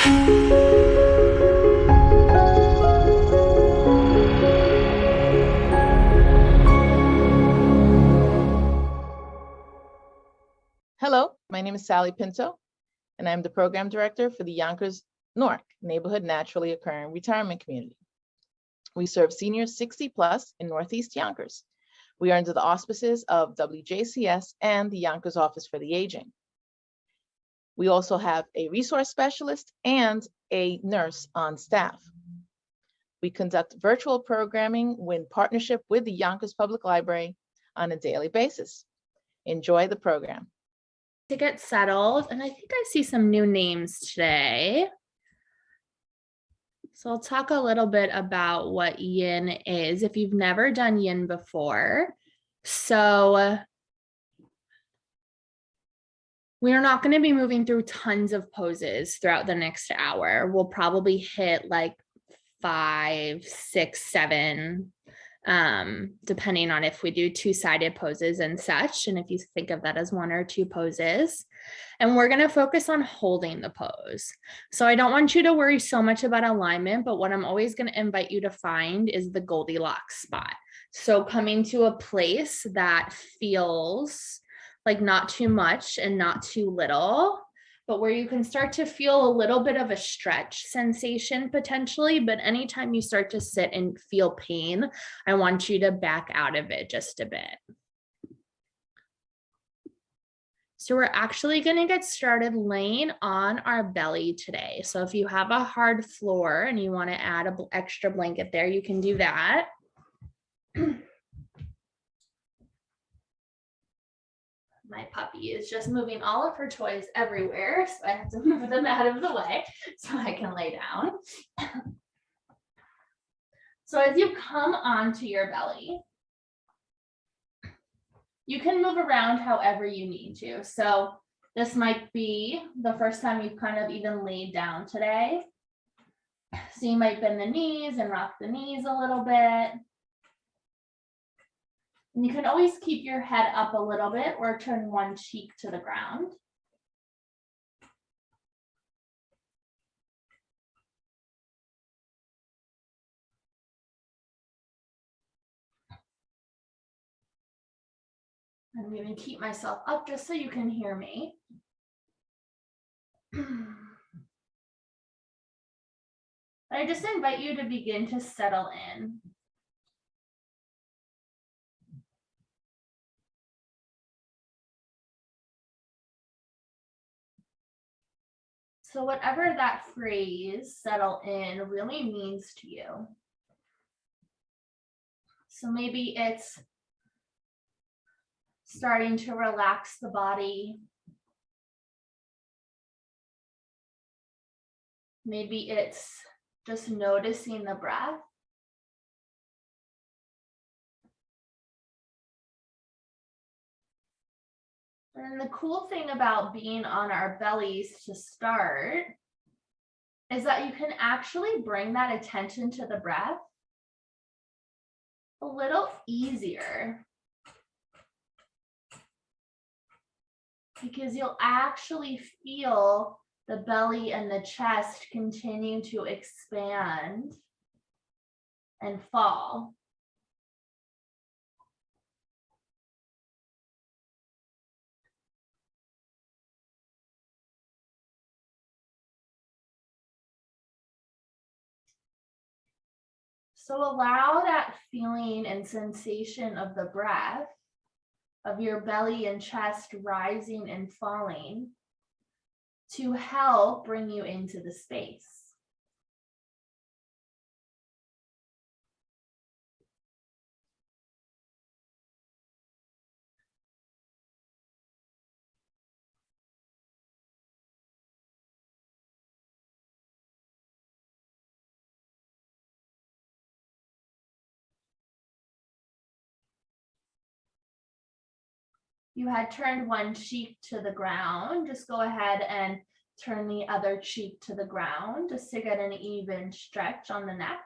Hello, my name is Sally Pinto, and I'm the program director for the Yonkers Newark Neighborhood Naturally Occurring Retirement Community. We serve seniors 60 plus in Northeast Yonkers. We are under the auspices of WJCS and the Yonkers Office for the Aging. We also have a resource specialist and a nurse on staff. We conduct virtual programming in partnership with the Yonkers Public Library on a daily basis. Enjoy the program. To get settled, and I think I see some new names today. So I'll talk a little bit about what Yin is if you've never done Yin before. So we're not going to be moving through tons of poses throughout the next hour. We'll probably hit like 5, 6, 7, depending on if we do two-sided poses and such, and if you think of that as 1 or 2 poses. And we're going to focus on holding the pose. So I don't want you to worry so much about alignment, but what I'm always going to invite you to find is the Goldilocks spot. So coming to a place that feels like not too much and not too little, but where you can start to feel a little bit of a stretch sensation potentially. But anytime you start to sit and feel pain, I want you to back out of it just a bit. So we're actually going to get started laying on our belly today. So if you have a hard floor and you want to add an extra blanket there, you can do that. My puppy is just moving all of her toys everywhere, so I have to move them out of the way so I can lay down. So as you come onto your belly, you can move around however you need to. So this might be the first time you've kind of even laid down today. So you might bend the knees and rock the knees a little bit. And you can always keep your head up a little bit or turn one cheek to the ground. I'm going to keep myself up just so you can hear me. I just invite you to begin to settle in. So whatever that phrase, settle in, really means to you. So maybe it's starting to relax the body. Maybe it's just noticing the breath. And the cool thing about being on our bellies to start is that you can actually bring that attention to the breath a little easier, because you'll actually feel the belly and the chest continue to expand and fall. So allow that feeling and sensation of the breath, of your belly and chest rising and falling, to help bring you into the space. You had turned one cheek to the ground. Just go ahead and turn the other cheek to the ground just to get an even stretch on the neck.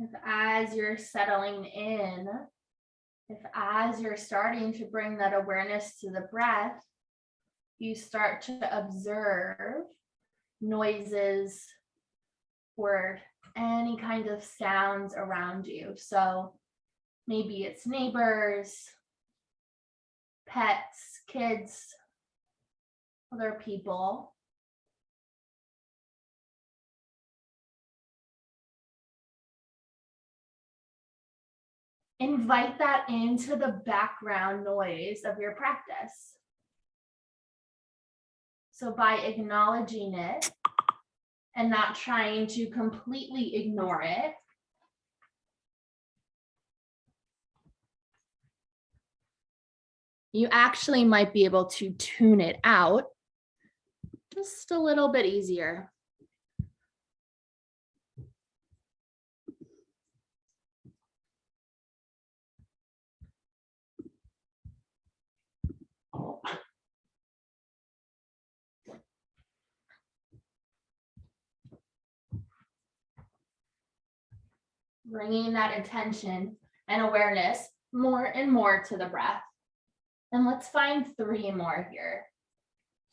If as you're settling in, if as you're starting to bring that awareness to the breath, you start to observe noises or any kind of sounds around you. So maybe it's neighbors, pets, kids, other people. Invite that into the background noise of your practice. So by acknowledging it and not trying to completely ignore it, you actually might be able to tune it out just a little bit easier. Bringing that attention and awareness more and more to the breath. And let's find 3 more here.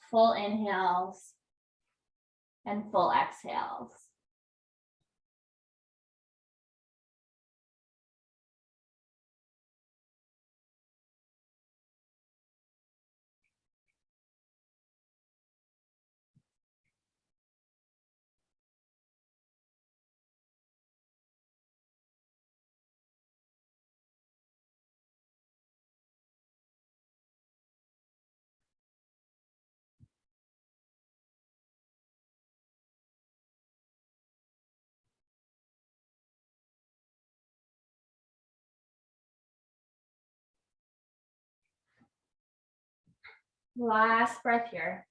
Full inhales and full exhales. Last breath here.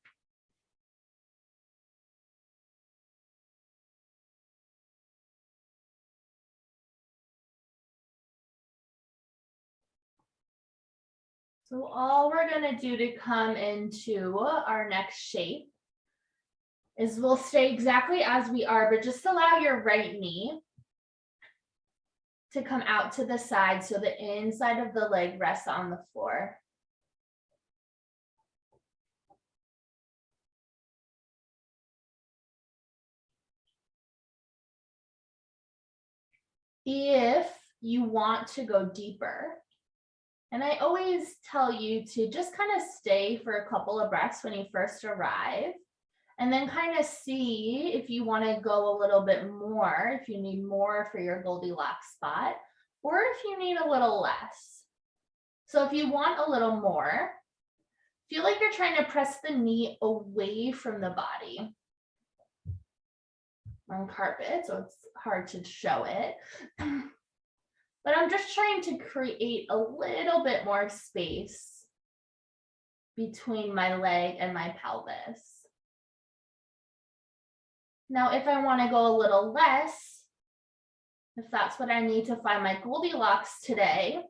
So all we're going to do to come into our next shape is we'll stay exactly as we are, but just allow your right knee to come out to the side so the inside of the leg rests on the floor. If you want to go deeper, and I always tell you to just kind of stay for a couple of breaths when you first arrive, and then kind of see if you want to go a little bit more, if you need more for your Goldilocks spot, or if you need a little less. So if you want a little more, feel like you're trying to press the knee away from the body. On carpet, so it's hard to show it. But I'm just trying to create a little bit more space between my leg and my pelvis. Now, if I want to go a little less, if that's what I need to find my Goldilocks today,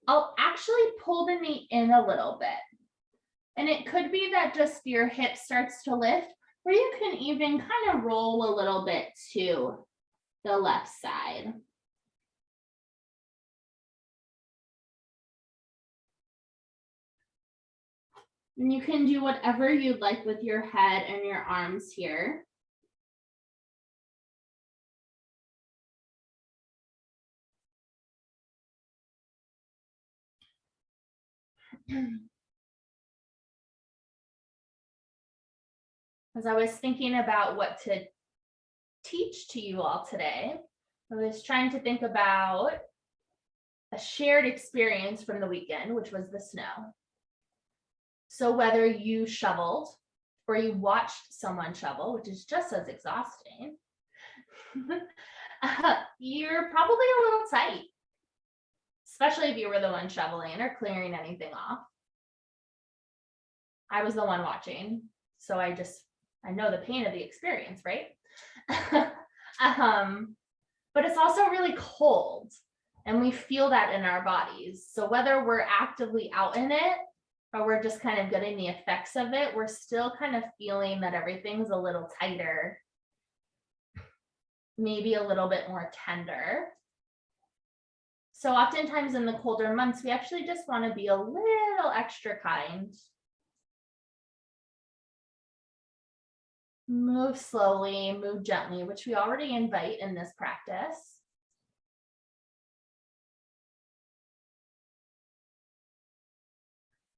I'll actually pull the knee in a little bit. And it could be that just your hip starts to lift, or you can even kind of roll a little bit to the left side. And you can do whatever you'd like with your head and your arms here. As I was thinking about what to teach to you all today, I was trying to think about a shared experience from the weekend, which was the snow. So whether you shoveled or you watched someone shovel, which is just as exhausting, you're probably a little tight, especially if you were the one shoveling or clearing anything off. I was the one watching, so I know the pain of the experience, right? But it's also really cold, and we feel that in our bodies. So whether we're actively out in it or we're just kind of getting the effects of it, we're still kind of feeling that everything's a little tighter, maybe a little bit more tender. So oftentimes in the colder months, we actually just want to be a little extra kind. Move slowly, move gently, which we already invite in this practice.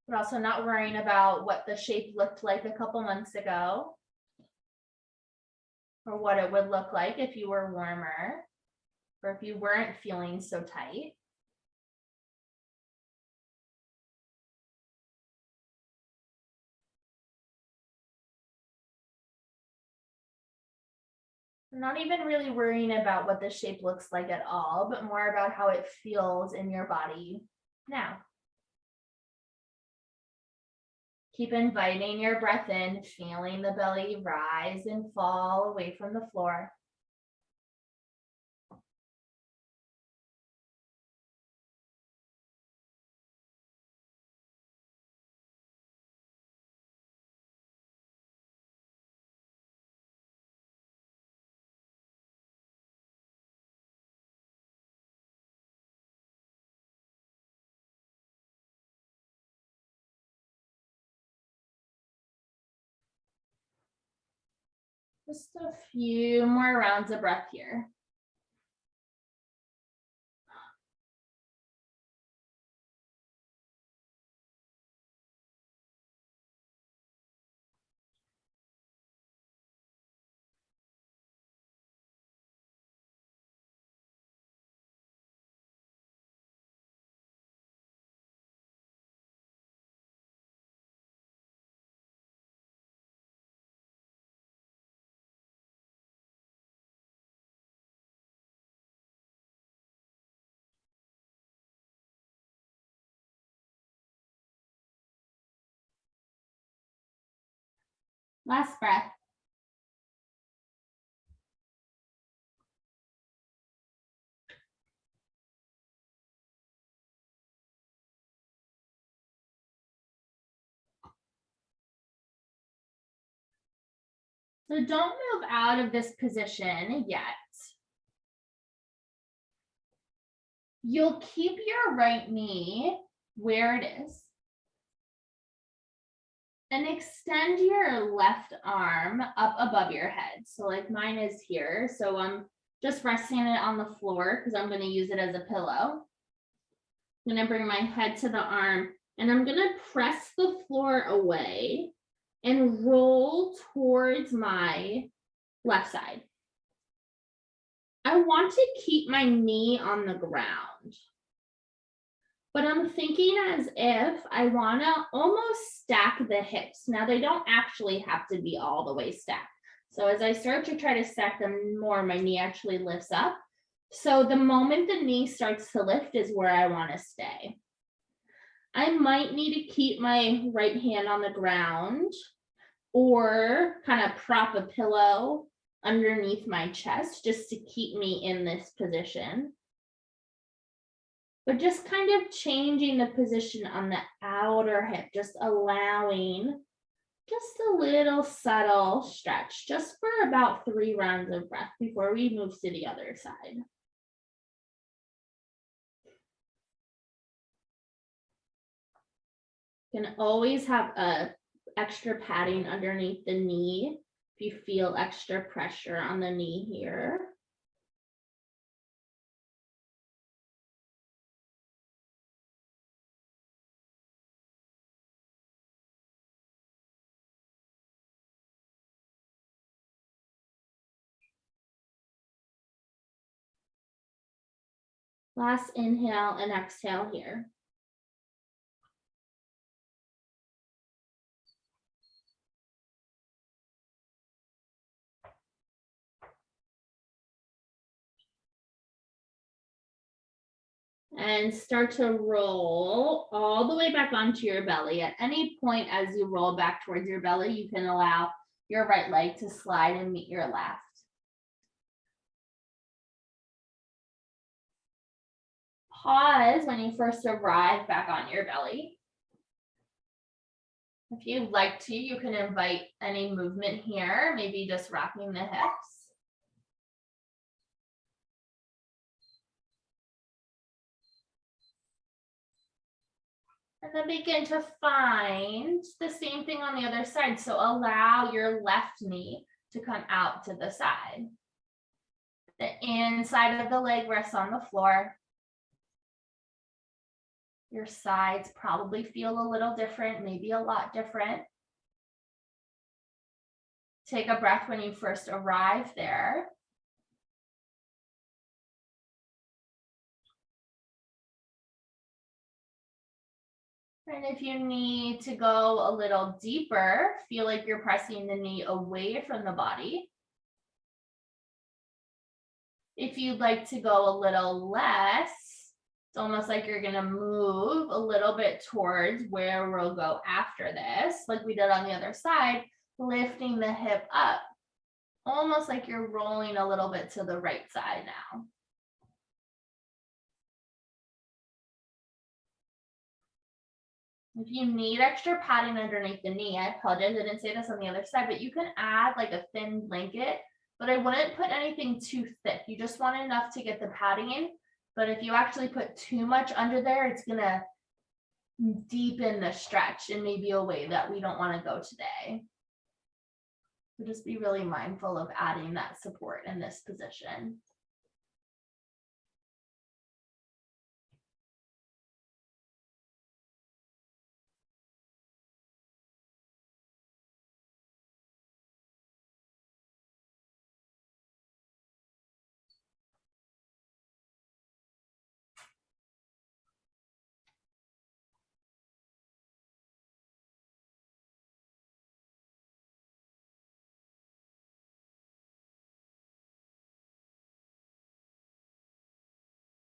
But also not worrying about what the shape looked like a couple months ago, or what it would look like if you were warmer, or if you weren't feeling so tight. I'm not even really worrying about what the shape looks like at all, but more about how it feels in your body now. Keep inviting your breath in, feeling the belly rise and fall away from the floor. Just a few more rounds of breath here. Last breath. So don't move out of this position yet. You'll keep your right knee where it is and extend your left arm up above your head. So like mine is here. So I'm just resting it on the floor because I'm going to use it as a pillow. I'm going to bring my head to the arm and I'm going to press the floor away and roll towards my left side. I want to keep my knee on the ground, but I'm thinking as if I want to almost stack the hips. Now they don't actually have to be all the way stacked. So as I start to try to stack them more, my knee actually lifts up. So the moment the knee starts to lift is where I want to stay. I might need to keep my right hand on the ground or kind of prop a pillow underneath my chest just to keep me in this position. But just kind of changing the position on the outer hip, just allowing just a little subtle stretch, just for about 3 rounds of breath before we move to the other side. You can always have a extra padding underneath the knee if you feel extra pressure on the knee here. Last inhale and exhale here. And start to roll all the way back onto your belly. At any point as you roll back towards your belly, you can allow your right leg to slide and meet your left. Pause when you first arrive back on your belly. If you'd like to, you can invite any movement here, maybe just rocking the hips. And then begin to find the same thing on the other side. So allow your left knee to come out to the side. The inside of the leg rests on the floor. Your sides probably feel a little different, maybe a lot different. Take a breath when you first arrive there. And if you need to go a little deeper, feel like you're pressing the knee away from the body. If you'd like to go a little less, it's almost like you're gonna move a little bit towards where we'll go after this, like we did on the other side, lifting the hip up, almost like you're rolling a little bit to the right side now. If you need extra padding underneath the knee, I apologize, I didn't say this on the other side, but you can add like a thin blanket, but I wouldn't put anything too thick. You just want enough to get the padding in. But if you actually put too much under there, it's gonna deepen the stretch in maybe a way that we don't want to go today. So just be really mindful of adding that support in this position.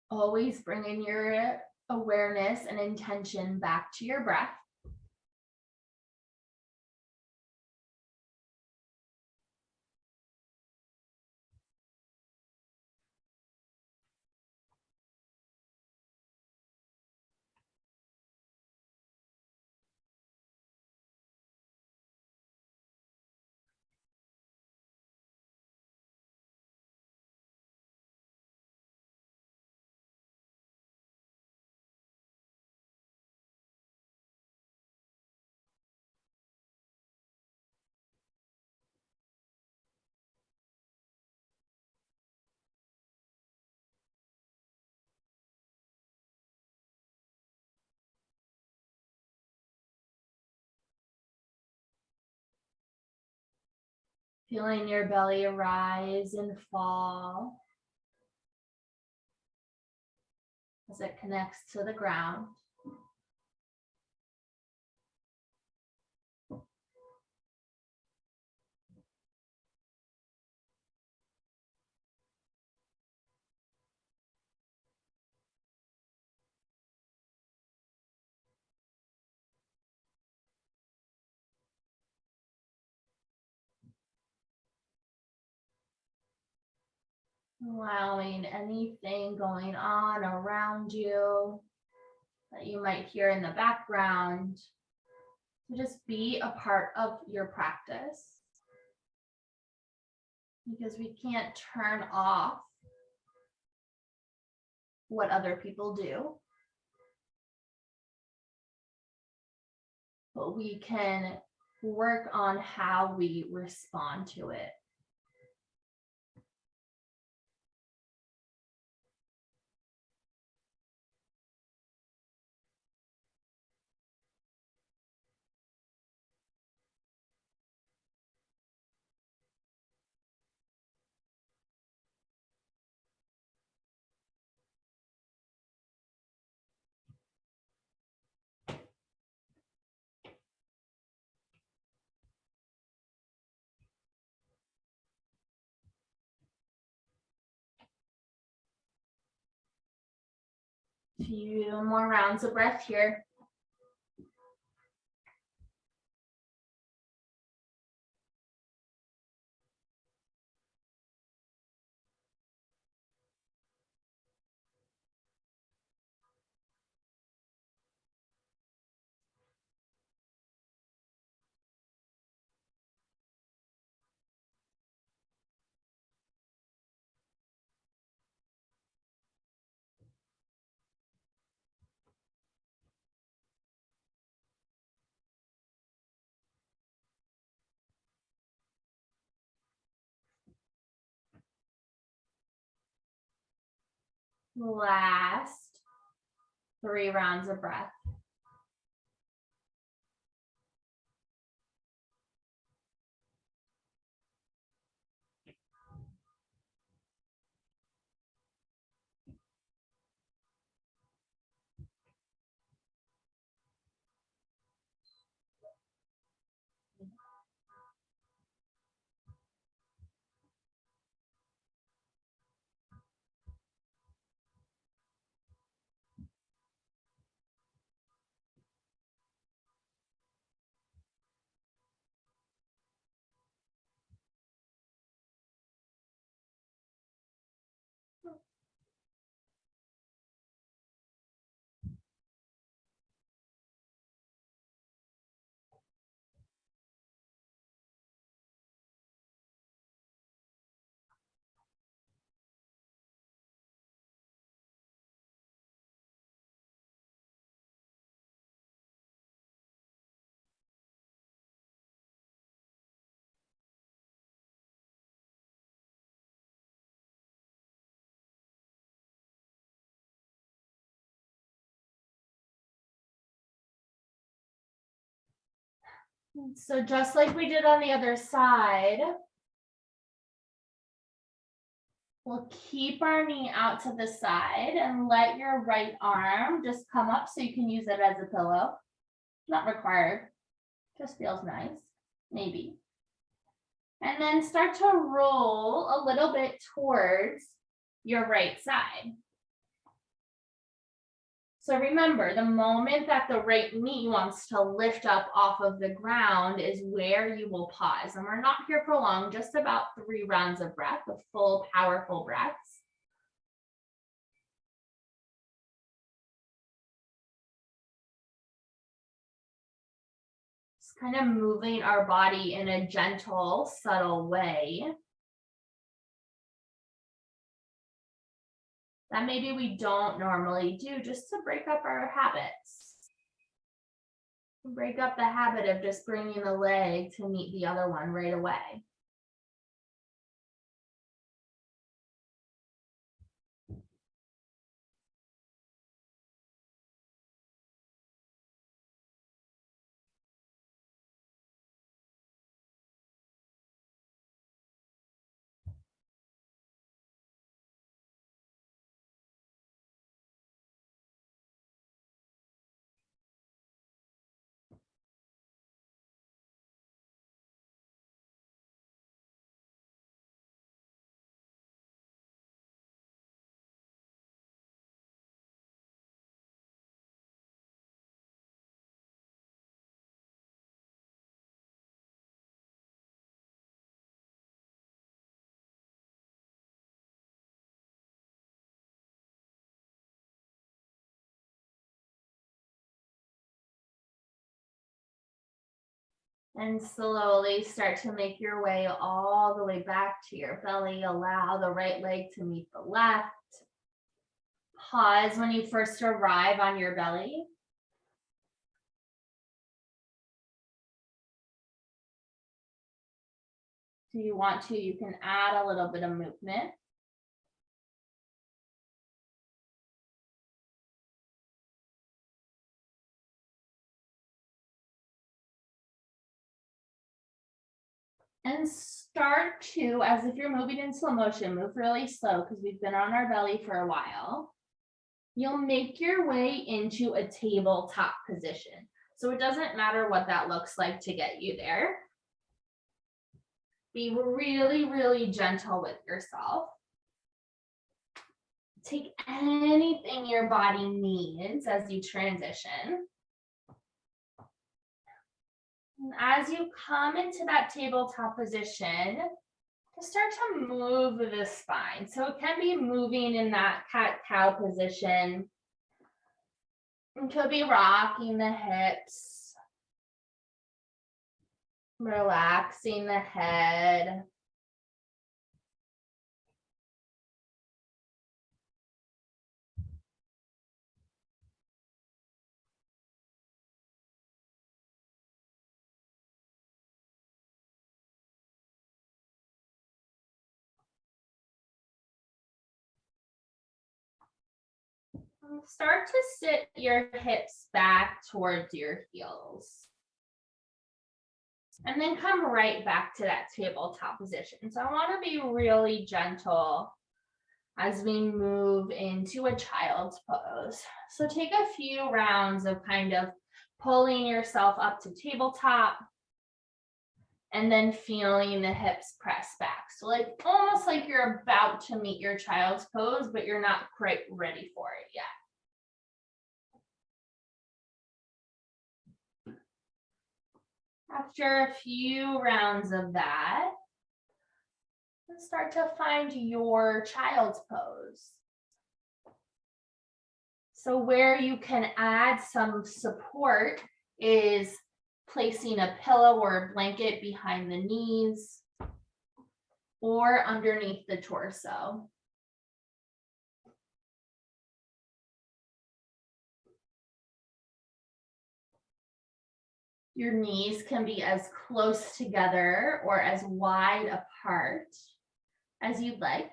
Always bringing your awareness and intention back to your breath. Feeling your belly rise and fall as it connects to the ground. Allowing anything going on around you that you might hear in the background to just be a part of your practice. Because we can't turn off what other people do, but we can work on how we respond to it. Few more rounds of breath here. Last 3 rounds of breath. So just like we did on the other side, we'll keep our knee out to the side and let your right arm just come up so you can use it as a pillow. Not required, just feels nice, maybe. And then start to roll a little bit towards your right side. So remember, the moment that the right knee wants to lift up off of the ground is where you will pause. And we're not here for long, just about 3 rounds of breath, the full powerful breaths. Just kind of moving our body in a gentle, subtle way. That maybe we don't normally do, just to break up our habits. Break up the habit of just bringing the leg to meet the other one right away. And slowly start to make your way all the way back to your belly. Allow the right leg to meet the left. Pause when you first arrive on your belly. If you want to, you can add a little bit of movement. And start to, as if you're moving in slow motion, move really slow because we've been on our belly for a while. You'll make your way into a tabletop position. So it doesn't matter what that looks like to get you there. Be really, really gentle with yourself. Take anything your body needs as you transition. And as you come into that tabletop position, just start to move the spine. So it can be moving in that cat-cow position. It could be rocking the hips, relaxing the head. Start to sit your hips back towards your heels. And then come right back to that tabletop position. So I want to be really gentle as we move into a child's pose. So take a few rounds of kind of pulling yourself up to tabletop and then feeling the hips press back. So like almost like you're about to meet your child's pose, but you're not quite ready for it yet. After a few rounds of that, start to find your child's pose. So where you can add some support is placing a pillow or a blanket behind the knees or underneath the torso. Your knees can be as close together or as wide apart as you'd like.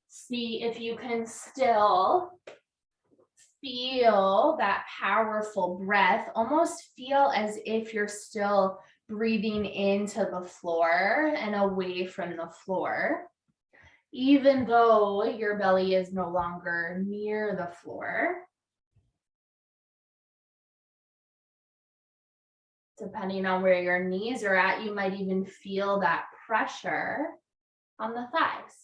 See if you can still feel that powerful breath, almost feel as if you're still breathing into the floor and away from the floor, even though your belly is no longer near the floor. Depending on where your knees are at, you might even feel that pressure on the thighs,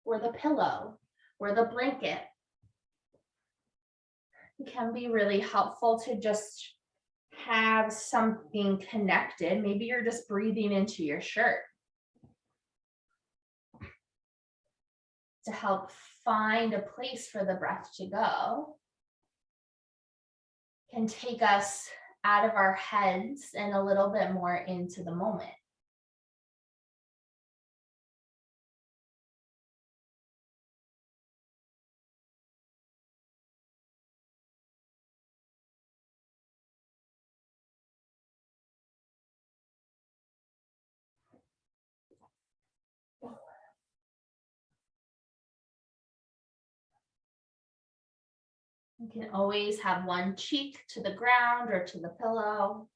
or the pillow, or the blanket. It can be really helpful to just have something connected. Maybe you're just breathing into your shirt to help find a place for the breath to go. Can take us out of our heads and a little bit more into the moment. You can always have one cheek to the ground or to the pillow.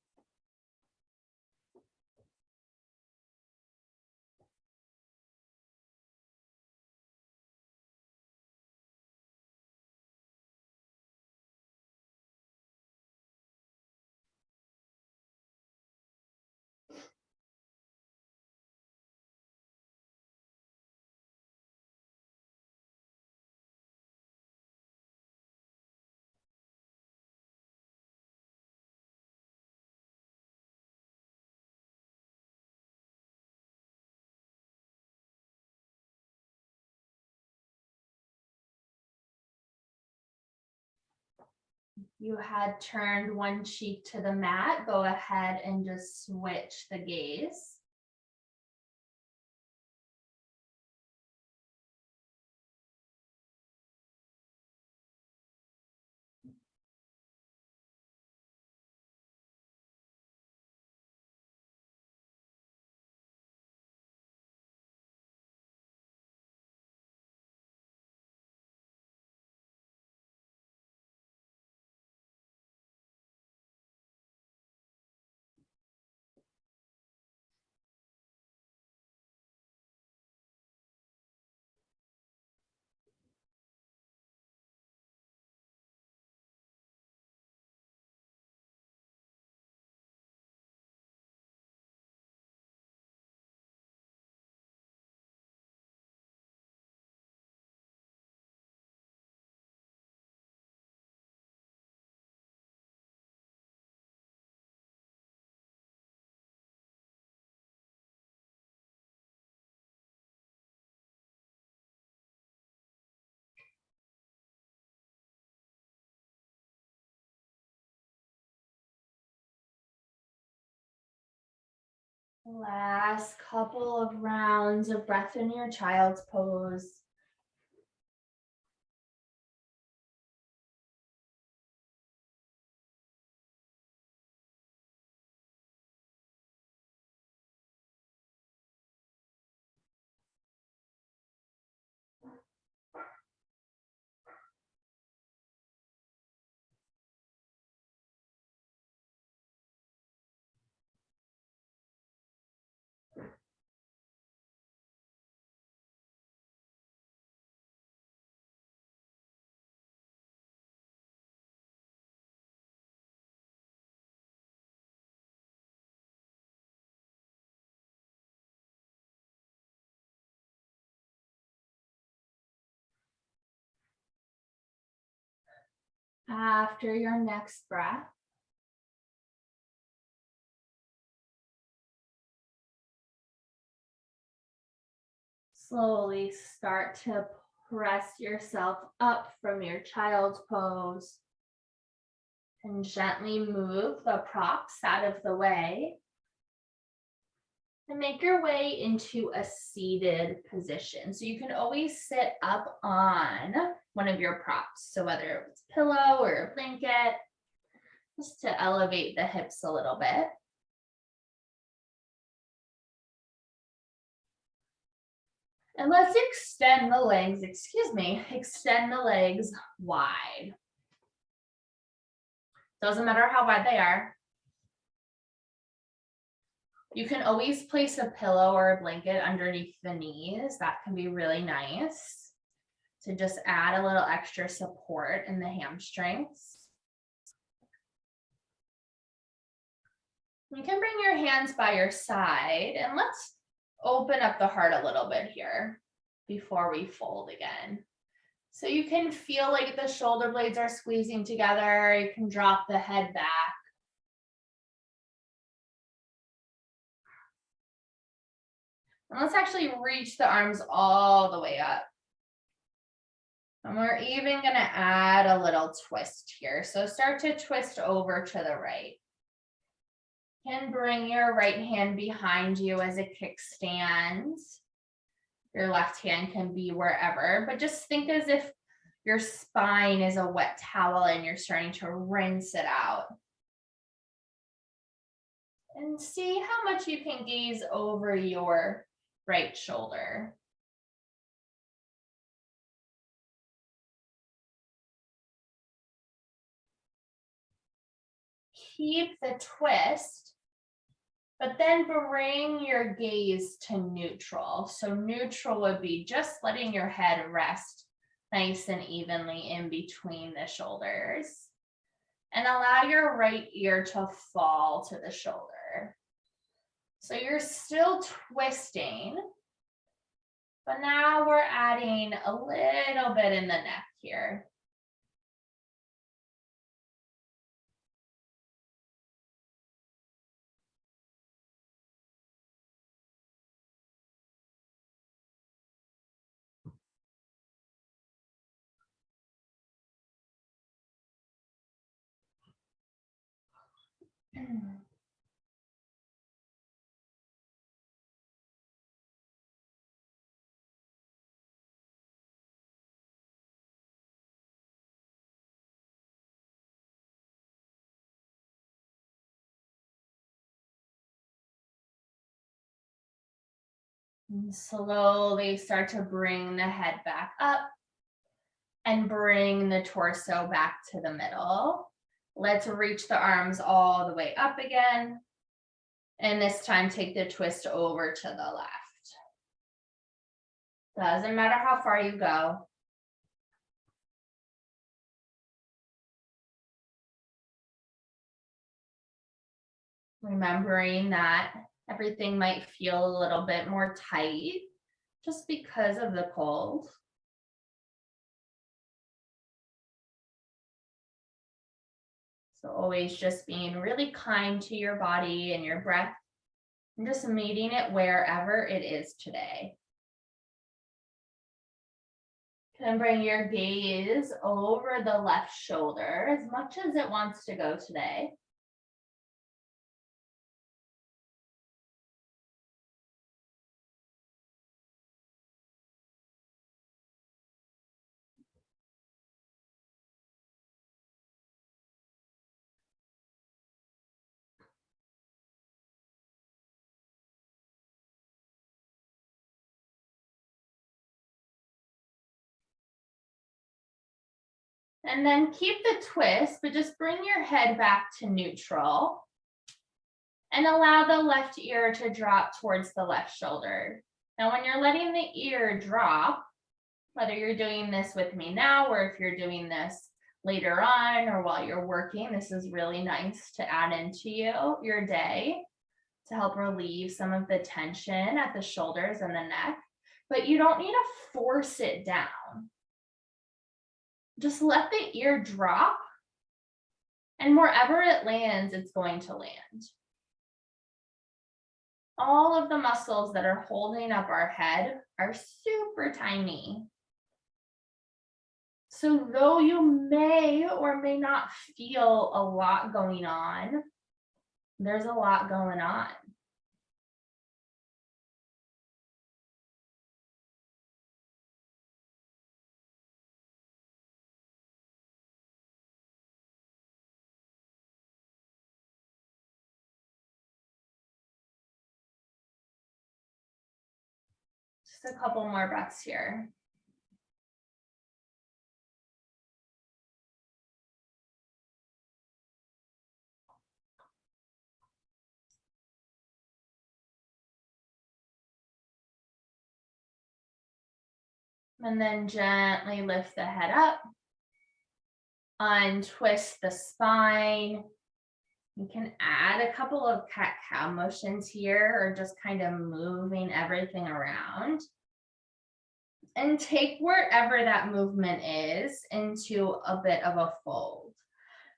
You had turned one cheek to the mat, go ahead and just switch the gaze. Last couple of rounds of breath in your child's pose. After your next breath, slowly start to press yourself up from your child's pose and gently move the props out of the way and make your way into a seated position. So you can always sit up on one of your props. So whether it's a pillow or a blanket, just to elevate the hips a little bit. And let's extend the legs, extend the legs wide. Doesn't matter how wide they are. You can always place a pillow or a blanket underneath the knees. That can be really nice to just add a little extra support in the hamstrings. You can bring your hands by your side and let's open up the heart a little bit here before we fold again. So you can feel like the shoulder blades are squeezing together. You can drop the head back. And let's actually reach the arms all the way up. And we're even going to add a little twist here. So start to twist over to the right. You can bring your right hand behind you as a kickstand. Your left hand can be wherever, but just think as if your spine is a wet towel and you're starting to rinse it out. And see how much you can gaze over your right shoulder. Keep the twist, but then bring your gaze to neutral. So neutral would be just letting your head rest nice and evenly in between the shoulders. And allow your right ear to fall to the shoulder. So you're still twisting, but now we're adding a little bit in the neck here. And slowly start to bring the head back up and bring the torso back to the middle. Let's reach the arms all the way up again. And this time take the twist over to the left. Doesn't matter how far you go. Remembering that everything might feel a little bit more tight just because of the cold. So always just being really kind to your body and your breath and just meeting it wherever it is today. You can bring your gaze over the left shoulder as much as it wants to go today. And then keep the twist, but just bring your head back to neutral and allow the left ear to drop towards the left shoulder. Now, when you're letting the ear drop, whether you're doing this with me now or if you're doing this later on or while you're working, this is really nice to add into your day to help relieve some of the tension at the shoulders and the neck, but you don't need to force it down. Just let the ear drop And wherever it lands, it's going to land. All of the muscles that are holding up our head are super tiny. So though you may or may not feel a lot going on, there's a lot going on. Just a couple more breaths here. And then gently lift the head up, untwist the spine. You can add a couple of cat-cow motions here, or just kind of moving everything around. And take wherever that movement is into a bit of a fold.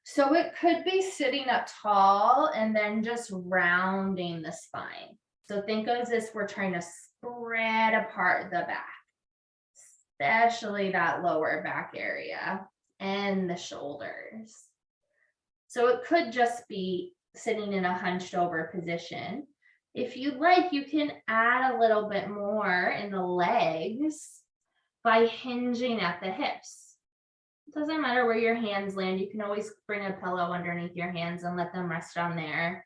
So it could be sitting up tall and then just rounding the spine. So think of this, we're trying to spread apart the back, especially that lower back area and the shoulders. So it could just be sitting in a hunched over position. If you'd like, you can add a little bit more in the legs by hinging at the hips. It doesn't matter where your hands land. You can always bring a pillow underneath your hands and let them rest on there.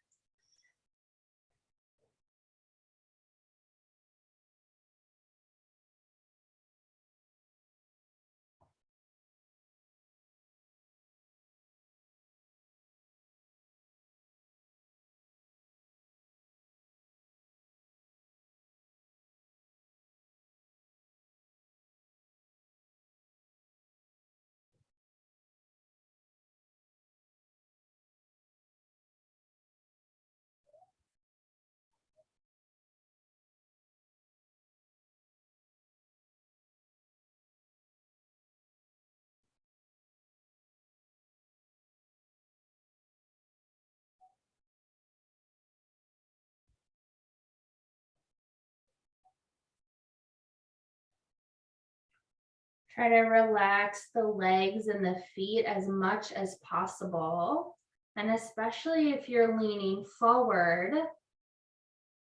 Try to relax the legs and the feet as much as possible. And especially if you're leaning forward,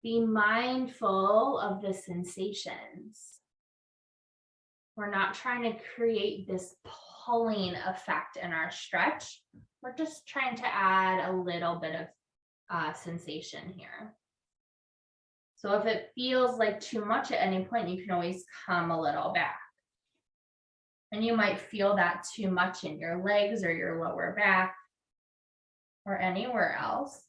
be mindful of the sensations. We're not trying to create this pulling effect in our stretch. We're just trying to add a little bit of sensation here. So if it feels like too much at any point, you can always come a little back. And you might feel that too much in your legs or your lower back or anywhere else.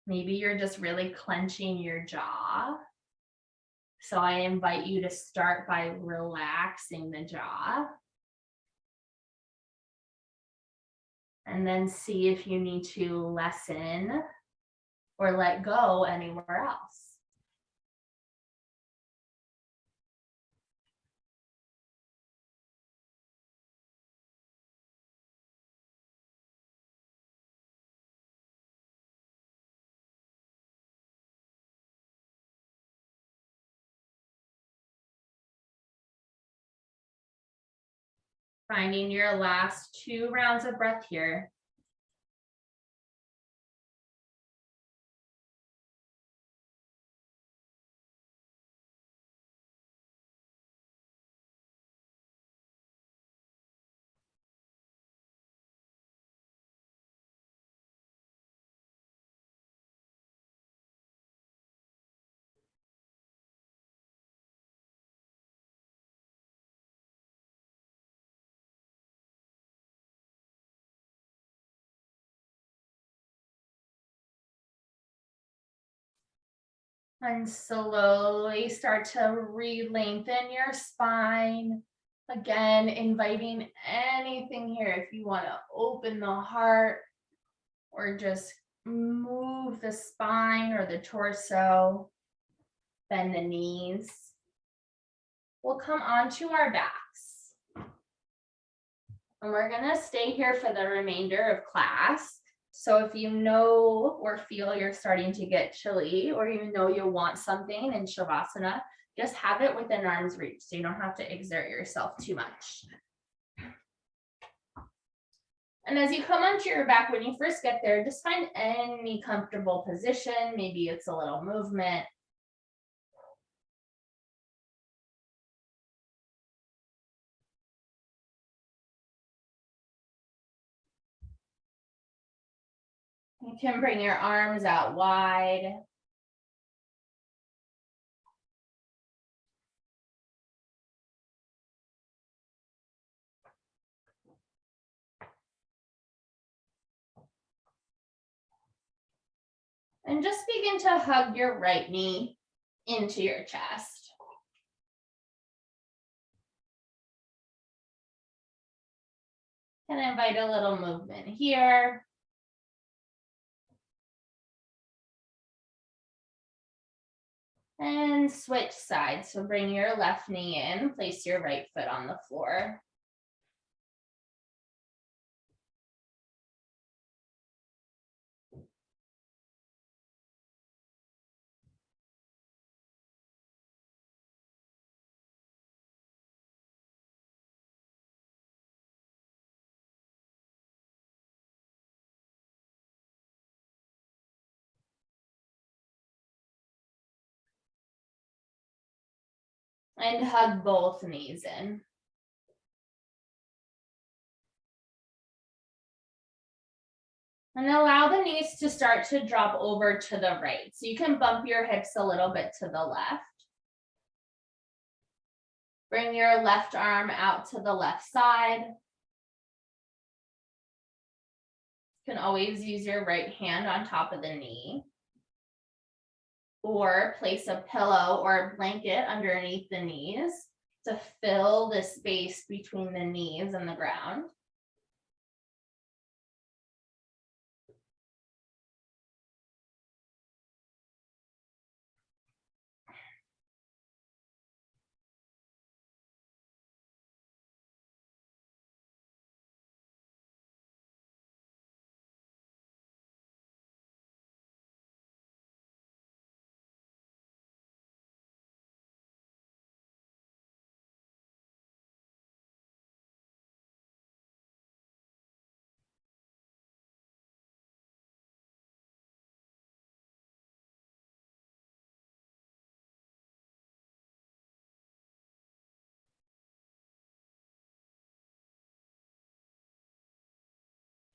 Maybe you're just really clenching your jaw. So I invite you to start by relaxing the jaw. And then see if you need to lessen or let go anywhere else. Finding your last 2 rounds of breath here. And slowly start to re-lengthen your spine. Again, inviting anything here. If you want to open the heart or just move the spine or the torso, bend the knees. We'll come onto our backs. And we're gonna stay here for the remainder of class. So if you know or feel you're starting to get chilly, or you know you'll want something in Shavasana, just have it within arm's reach so you don't have to exert yourself too much. And as you come onto your back, when you first get there, just find any comfortable position. Maybe it's a little movement. You can bring your arms out wide. And just begin to hug your right knee into your chest. And invite a little movement here. And switch sides. So bring your left knee in, place your right foot on the floor. And hug both knees in. And allow the knees to start to drop over to the right. So you can bump your hips a little bit to the left. Bring your left arm out to the left side. You can always use your right hand on top of the knee. Or place a pillow or a blanket underneath the knees to fill the space between the knees and the ground.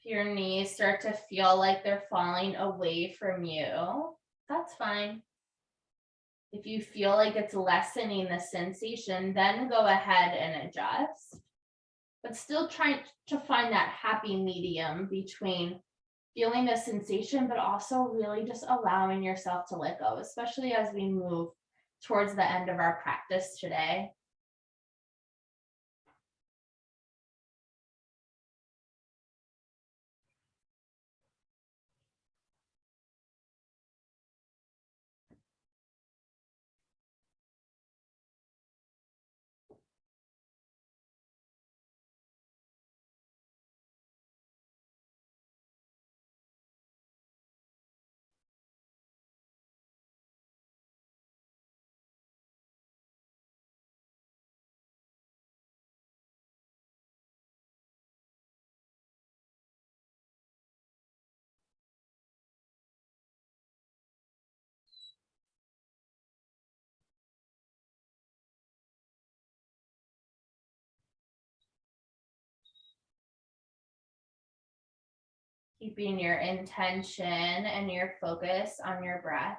If your knees start to feel like they're falling away from you, that's fine. If you feel like it's lessening the sensation, then go ahead and adjust. But still trying to find that happy medium between feeling the sensation, but also really just allowing yourself to let go, especially as we move towards the end of our practice today. Keeping your intention and your focus on your breath.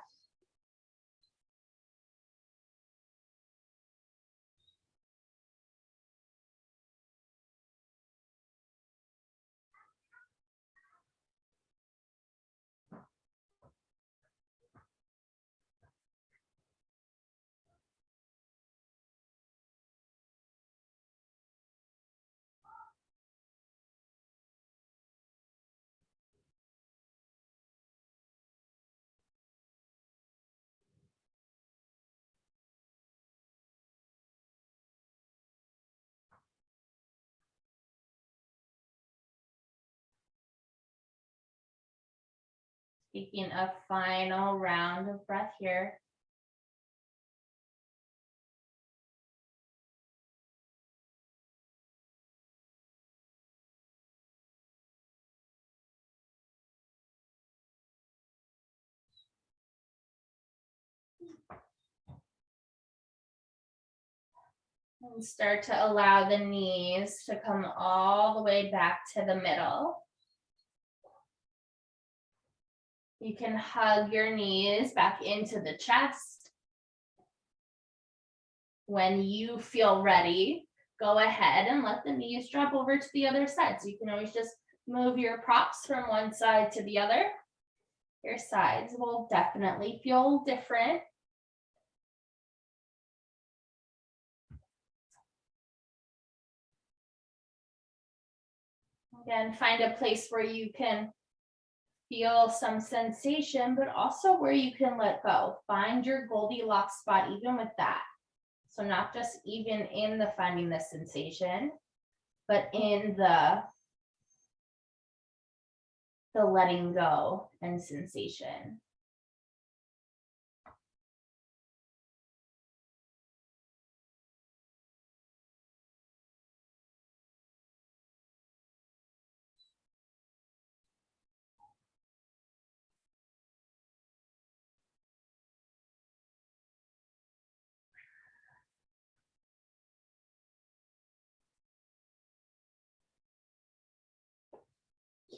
Taking a final round of breath here. And start to allow the knees to come all the way back to the middle. You can hug your knees back into the chest. When you feel ready, go ahead and let the knees drop over to the other side. So you can always just move your props from one side to the other. Your sides will definitely feel different. Again, find a place where you can feel some sensation, but also where you can let go. Find your Goldilocks spot even with that. So not just even in the finding the sensation, but in the letting go and sensation.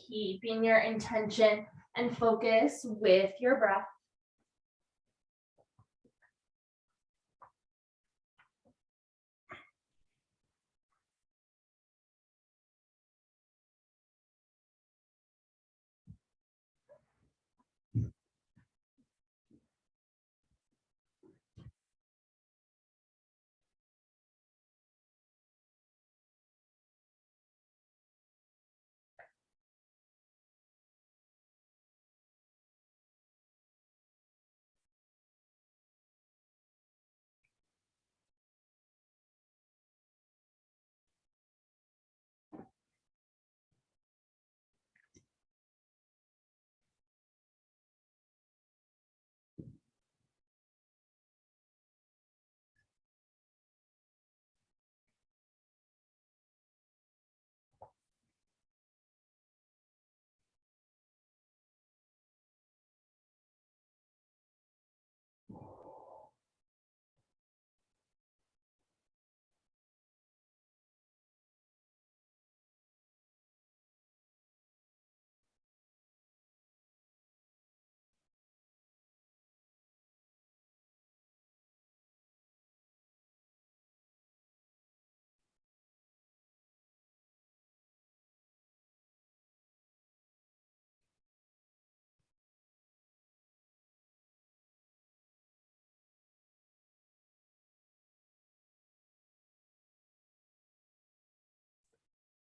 Keeping your intention and focus with your breath.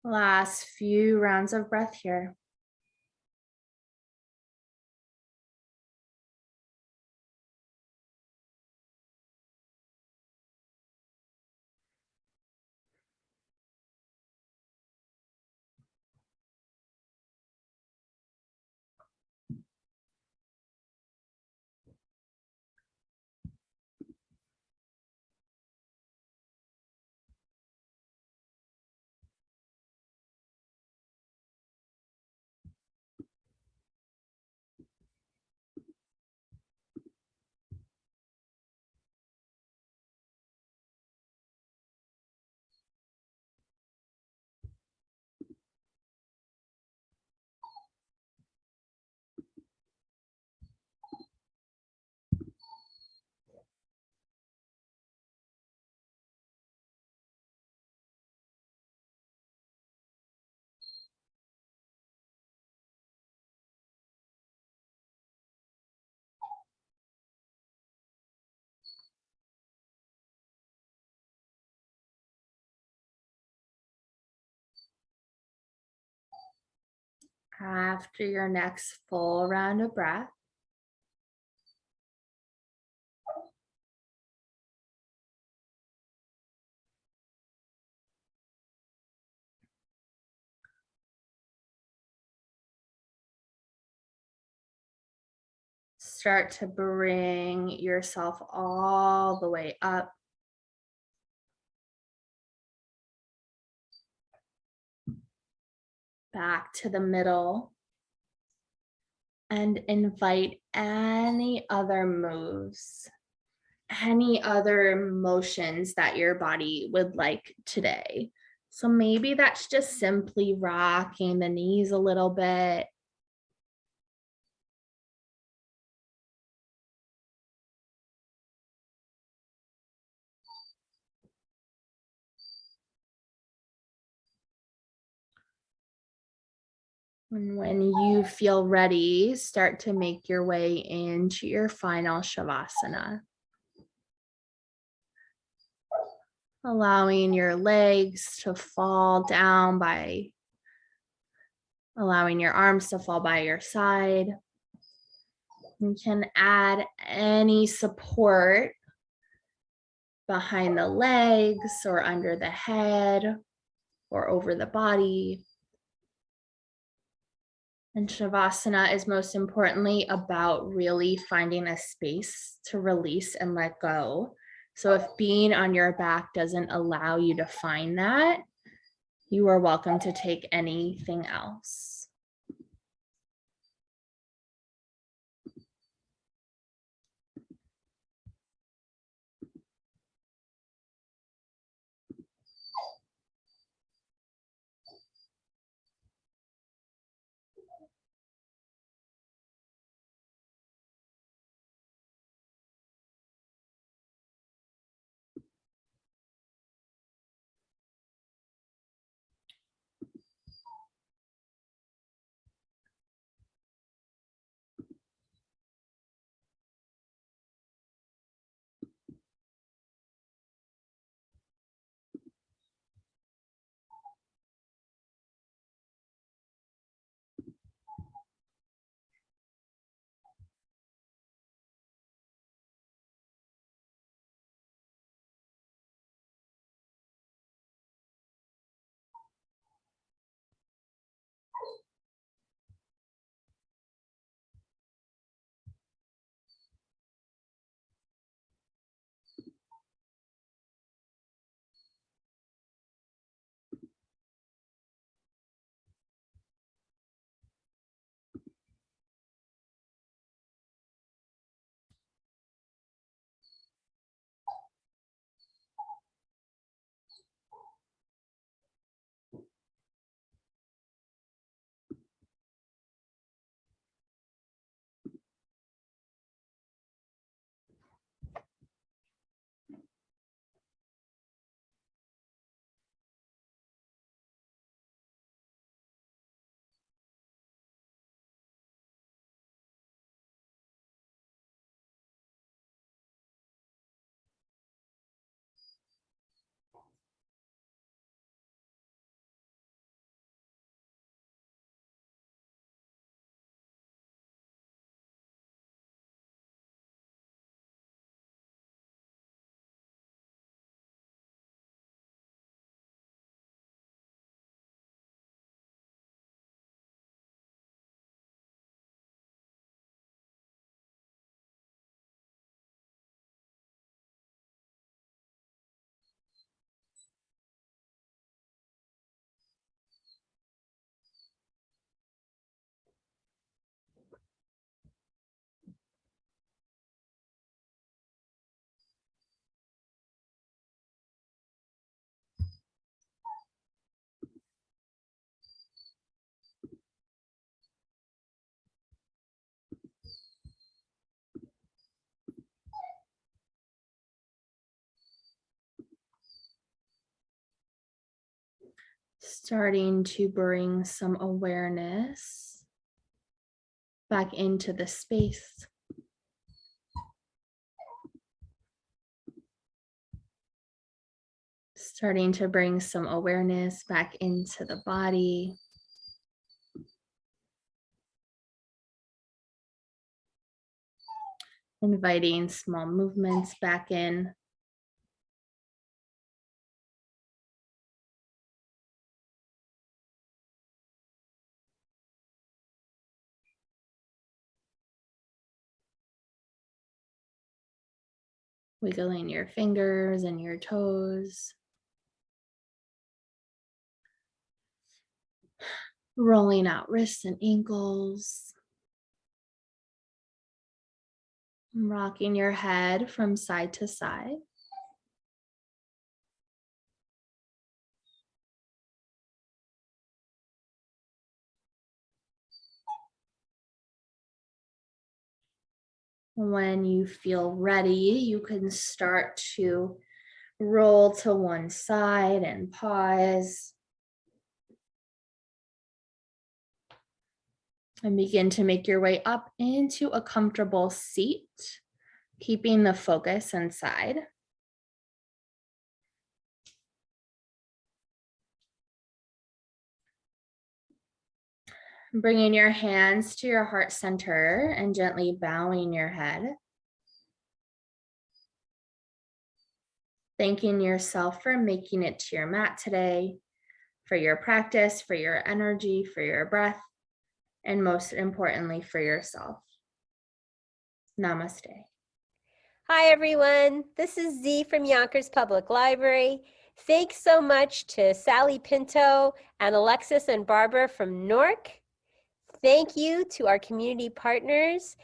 Last few rounds of breath here. After your next full round of breath, start to bring yourself all the way up. Back to the middle. And invite any other moves, any other motions that your body would like today. So maybe that's just simply rocking the knees a little bit. And when you feel ready, start to make your way into your final Shavasana. Allowing your legs to fall down by, allowing your arms to fall by your side. You can add any support behind the legs or under the head or over the body. And Shavasana is most importantly about really finding a space to release and let go. So if being on your back doesn't allow you to find that, you are welcome to take anything else. Starting to bring some awareness back into the space. Starting to bring some awareness back into the body. Inviting small movements back in. Wiggling your fingers and your toes. Rolling out wrists and ankles. Rocking your head from side to side. When you feel ready, you can start to roll to one side and pause. And begin to make your way up into a comfortable seat, keeping the focus inside. Bringing your hands to your heart center and gently bowing your head. Thanking yourself for making it to your mat today, for your practice, for your energy, for your breath, and most importantly, for yourself. Namaste. Hi, everyone. This is Z from Yonkers Public Library. Thanks so much to Sally Pinto and Alexis and Barbara from Newark. Thank you to our community partners,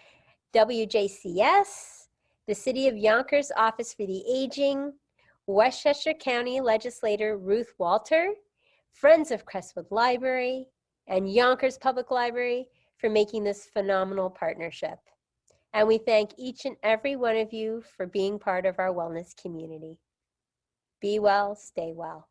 WJCS, the City of Yonkers Office for the Aging, Westchester County Legislator Ruth Walter, Friends of Crestwood Library, and Yonkers Public Library for making this phenomenal partnership. And we thank each and every one of you for being part of our wellness community. Be well, stay well.